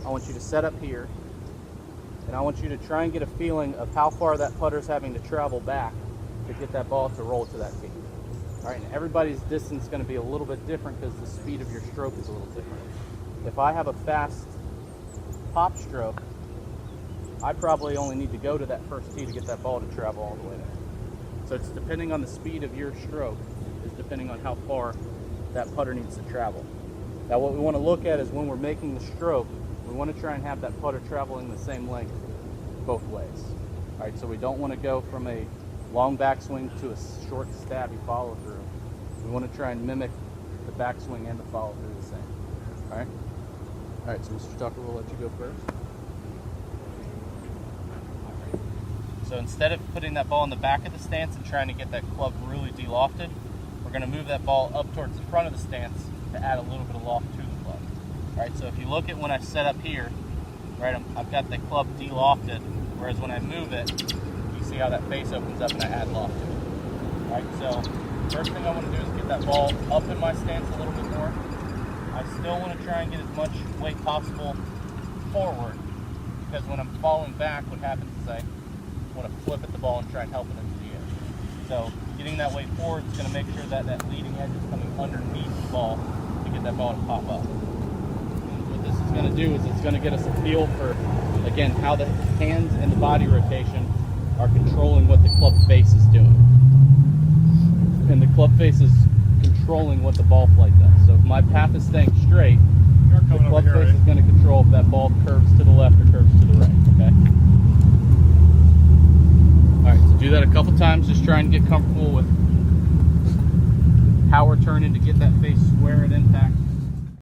I want you to set up here, and I want you to try and get a feeling of how far that putter's having to travel back to get that ball to roll to that tee. All right, and everybody's distance is going to be a little bit different because the speed of your stroke is a little different. If I have a fast pop stroke, I probably only need to go to that first tee to get that ball to travel all the way there. So it's depending on the speed of your stroke, is depending on how far that putter needs to travel. Now what we want to look at is when we're making the stroke, we want to try and have that putter traveling the same length both ways. All right, so we don't want to go from a long backswing to a short stabby follow through. We want to try and mimic the backswing and the follow through the same. All right? All right, so Mr. Tucker, we'll let you go first. So instead of putting that ball in the back of the stance and trying to get that club really de-lofted, we're going to move that ball up towards the front of the stance to add a little bit of loft to the club. All right, so if you look at when I set up here, right, I've got the club de-lofted, whereas when I move it, you see how that face opens up and I add loft to it. All right, so first thing I want to do is get that ball up in my stance a little bit more. I still want to try and get as much weight possible forward, because when I'm falling back, what happens is I want to flip at the ball and try and help it into the air. So getting that weight forward is going to make sure that that leading edge is coming underneath the ball to get that ball to pop up. What this is going to do is it's going to get us a feel for, again, how the hands and the body rotation are controlling what the club face is doing. And the club face is controlling what the ball flight does. So if my path is staying straight, the club face is going to control if that ball curves to the left or curves to the right, okay? Alright, so do that a couple times, just try and get comfortable with how we're turning to get that face square at impact.